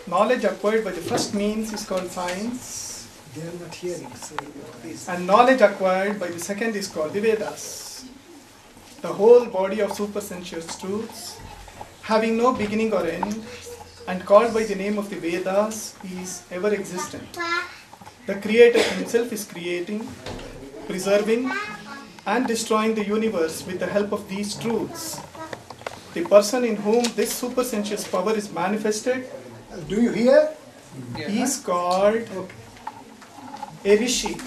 knowledge acquired by the first means is called science. They are not hearing, so please. And knowledge acquired by the second is called the Vedas. The whole body of supersensuous truths, having no beginning or end, and called by the name of the Vedas, is ever existent. The Creator himself is creating, preserving, and destroying the universe with the help of these truths. The person in whom this supersensuous power is manifested, Do you hear? is called a Rishi.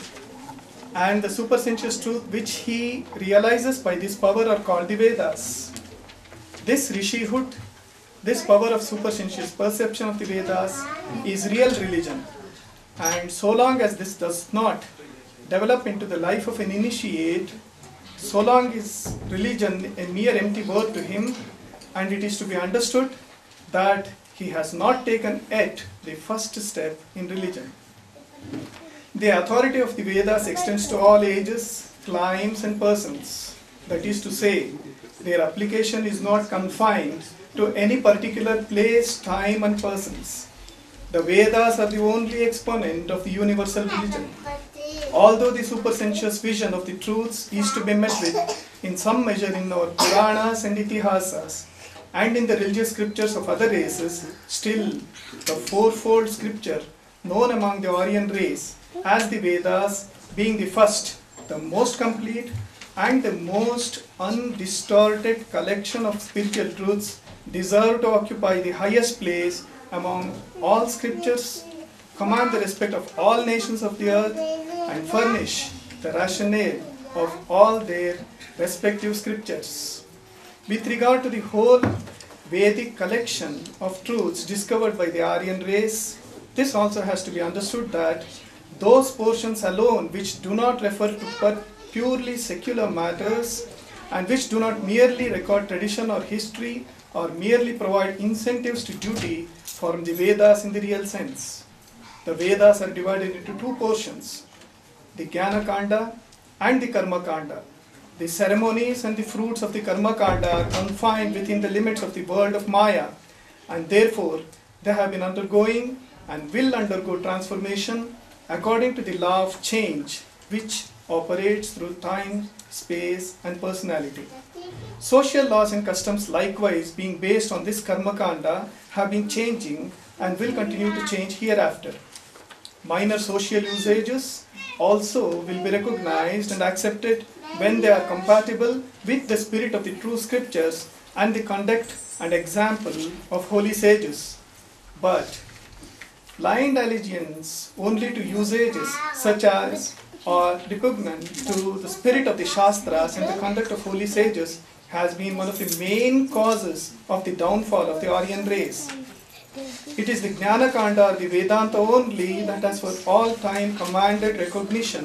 And the supersensuous truth which he realizes by this power are called the Vedas. This Rishihood, this power of supersensuous perception of the Vedas, is real religion. And so long as this does not develop into the life of an initiate, so long is religion a mere empty word to him, and it is to be understood that he has not taken yet the first step in religion. The authority of the Vedas extends to all ages, climes and persons. That is to say, their application is not confined to any particular place, time and persons. The Vedas are the only exponent of the universal religion. Although the supersensuous vision of the truths is to be met with in some measure in our Puranas and Itihasas, and in the religious scriptures of other races, still the fourfold scripture known among the Aryan race as the Vedas, being the first, the most complete and the most undistorted collection of spiritual truths, deserve to occupy the highest place among all scriptures, command the respect of all nations of the earth, and furnish the rationale of all their respective scriptures. With regard to the whole Vedic collection of truths discovered by the Aryan race, this also has to be understood that those portions alone which do not refer to purely secular matters and which do not merely record tradition or history or merely provide incentives to duty form the Vedas in the real sense. The Vedas are divided into two portions, the Jnana Kanda and the Karma Kanda. The ceremonies and the fruits of the Karma Kanda are confined within the limits of the world of Maya, and therefore they have been undergoing and will undergo transformation according to the law of change which operates through time, space and personality. Social laws and customs likewise, being based on this Karma Kanda, have been changing and will continue to change hereafter. Minor social usages also will be recognized and accepted when they are compatible with the spirit of the true scriptures and the conduct and example of holy sages. But blind allegiance only to usages such as are repugnant to the spirit of the Shastras and the conduct of holy sages has been one of the main causes of the downfall of the Aryan race. It is the Jnana Kanda or the Vedanta only that has for all time commanded recognition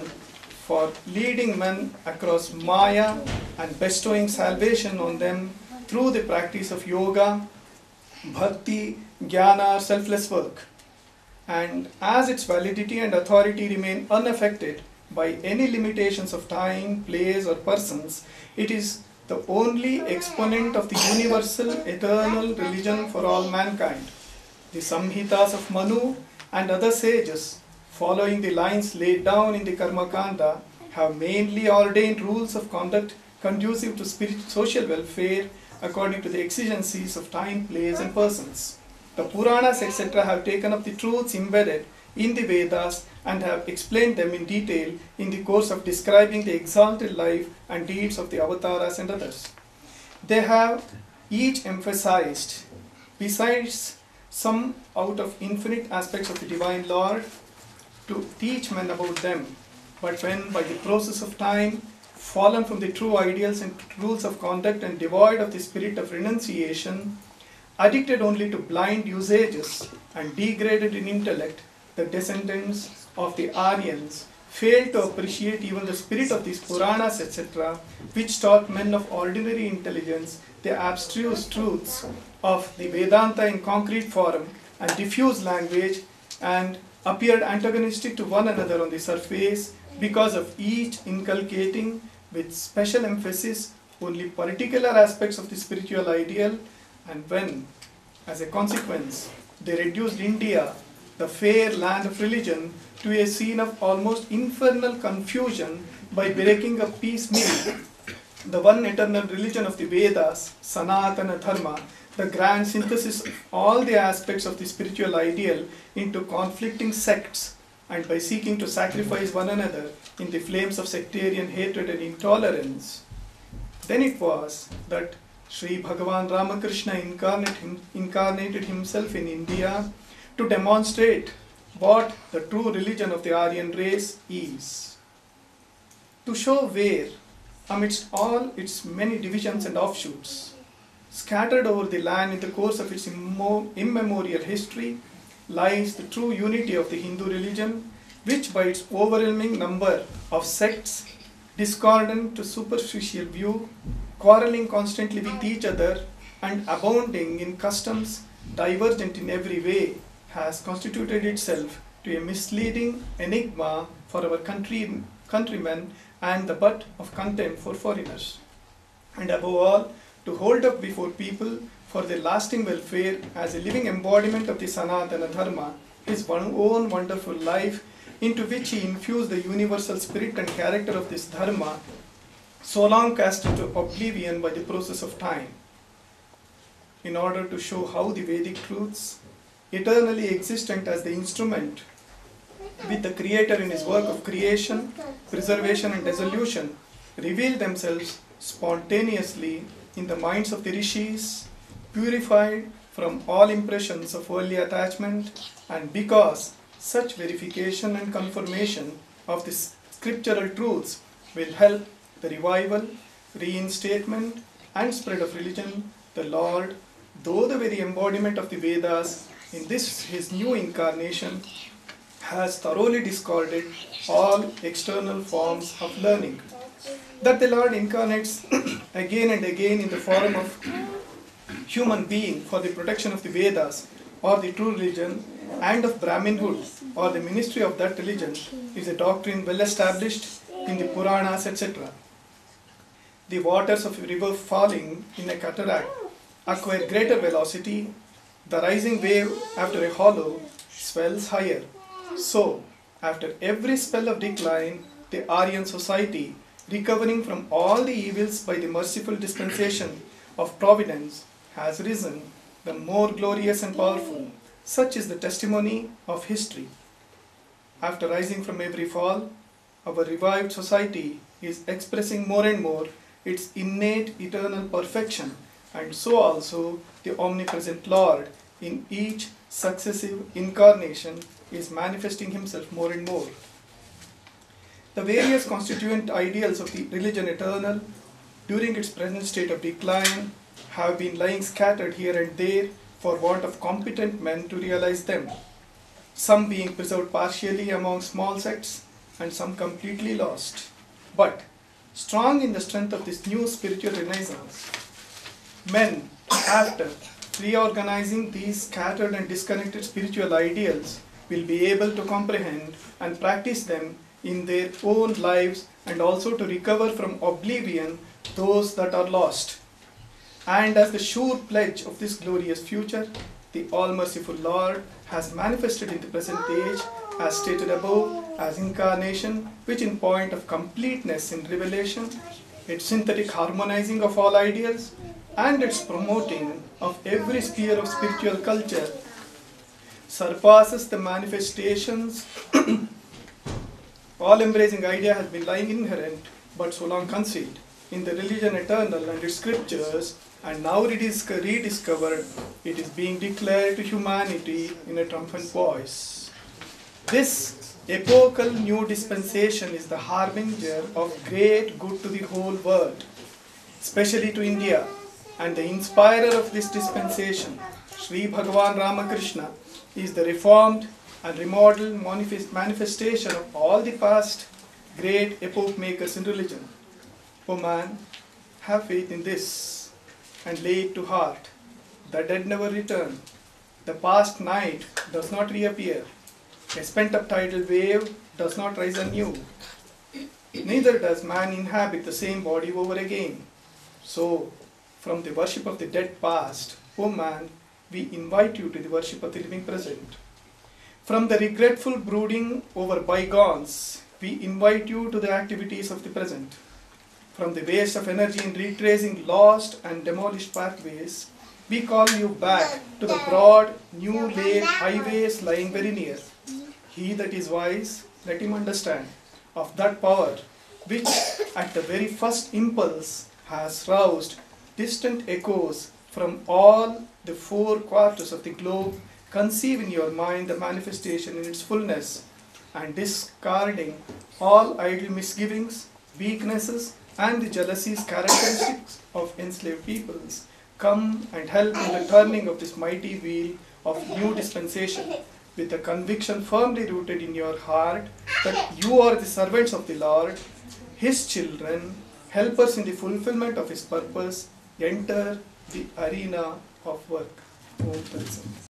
for leading men across Maya and bestowing salvation on them through the practice of yoga, bhakti, jnana or selfless work. And as its validity and authority remain unaffected by any limitations of time, place or persons, it is the only exponent of the universal eternal religion for all mankind. The Samhitas of Manu and other sages, following the lines laid down in the Karma Kanda, have mainly ordained rules of conduct conducive to social welfare according to the exigencies of time, place and persons. The Puranas etc. have taken up the truths embedded in the Vedas and have explained them in detail in the course of describing the exalted life and deeds of the avatars and others. They have each emphasized, besides some out of infinite aspects of the Divine Lord, to teach men about them. But when by the process of time, fallen from the true ideals and rules of conduct and devoid of the spirit of renunciation, addicted only to blind usages and degraded in intellect, the descendants of the Aryans failed to appreciate even the spirit of these Puranas etc., which taught men of ordinary intelligence the abstruse truths of the Vedanta in concrete form and diffuse language, and appeared antagonistic to one another on the surface because of each inculcating with special emphasis only particular aspects of the spiritual ideal, and when, as a consequence, they reduced India, the fair land of religion, to a scene of almost infernal confusion by breaking up piecemeal the one eternal religion of the Vedas, Sanatana Dharma, the grand synthesis of all the aspects of the spiritual ideal into conflicting sects, and by seeking to sacrifice one another in the flames of sectarian hatred and intolerance. Then it was that Sri Bhagavan Ramakrishna incarnated himself in India to demonstrate what the true religion of the Aryan race is. To show where, amidst all its many divisions and offshoots, scattered over the land in the course of its immemorial history, lies the true unity of the Hindu religion, which by its overwhelming number of sects, discordant to superficial view, quarreling constantly with each other, and abounding in customs divergent in every way, has constituted itself to a misleading enigma for our countrymen and the butt of contempt for foreigners. And above all, to hold up before people for their lasting welfare as a living embodiment of the Sanatana Dharma, his own wonderful life, into which he infused the universal spirit and character of this Dharma, so long cast into oblivion by the process of time, in order to show how the Vedic truths, eternally existent as the instrument with the Creator in his work of creation, preservation and dissolution, reveal themselves spontaneously in the minds of the rishis, purified from all impressions of worldly attachment, and because such verification and confirmation of the scriptural truths will help the revival, reinstatement and spread of religion, the Lord, though the very embodiment of the Vedas, in this his new incarnation, has thoroughly discarded all external forms of learning. That the Lord incarnates again and again in the form of human being for the protection of the Vedas or the true religion, and of Brahminhood or the ministry of that religion, is a doctrine well established in the Puranas, etc. The waters of a river falling in a cataract acquire greater velocity. The rising wave after a hollow swells higher. So, after every spell of decline, the Aryan society, recovering from all the evils by the merciful dispensation of Providence, has risen, the more glorious and powerful. Such is the testimony of history. After rising from every fall, our revived society is expressing more and more its innate eternal perfection, and so also the omnipresent Lord in each successive incarnation is manifesting himself more and more. The various constituent ideals of the religion eternal, during its present state of decline, have been lying scattered here and there for want of competent men to realize them, some being preserved partially among small sects and some completely lost. But, strong in the strength of this new spiritual renaissance, men, after reorganizing these scattered and disconnected spiritual ideals, will be able to comprehend and practice them in their own lives, and also to recover from oblivion those that are lost. And as the sure pledge of this glorious future, the all-merciful Lord has manifested in the present age, as stated above, as incarnation, which in point of completeness in revelation, its synthetic harmonizing of all ideals, and its promoting of every sphere of spiritual culture, surpasses the manifestations. All-embracing idea has been lying inherent, but so long concealed, in the religion eternal and its scriptures, and now it is rediscovered, it is being declared to humanity in a triumphant voice. This epochal new dispensation is the harbinger of great good to the whole world, especially to India, and the inspirer of this dispensation, Sri Bhagavan Ramakrishna, is the reformed and remodeled manifestation of all the past great epoch makers in religion. O man, have faith in this and lay it to heart. The dead never return. The past night does not reappear. A spent-up tidal wave does not rise anew. Neither does man inhabit the same body over again. So, from the worship of the dead past, O man, we invite you to the worship of the living present. From the regretful brooding over bygones, we invite you to the activities of the present. From the waste of energy in retracing lost and demolished pathways, we call you back to the broad, new laid highways lying very near. He that is wise, let him understand of that power which at the very first impulse has roused distant echoes from all the 4 quarters of the globe. Conceive in your mind the manifestation in its fullness, and discarding all idle misgivings, weaknesses, and the jealousies characteristics of enslaved peoples, come and help in the turning of this mighty wheel of new dispensation, with the conviction firmly rooted in your heart that you are the servants of the Lord, His children, helpers in the fulfillment of His purpose. Enter the arena of work. Om Tat Sat.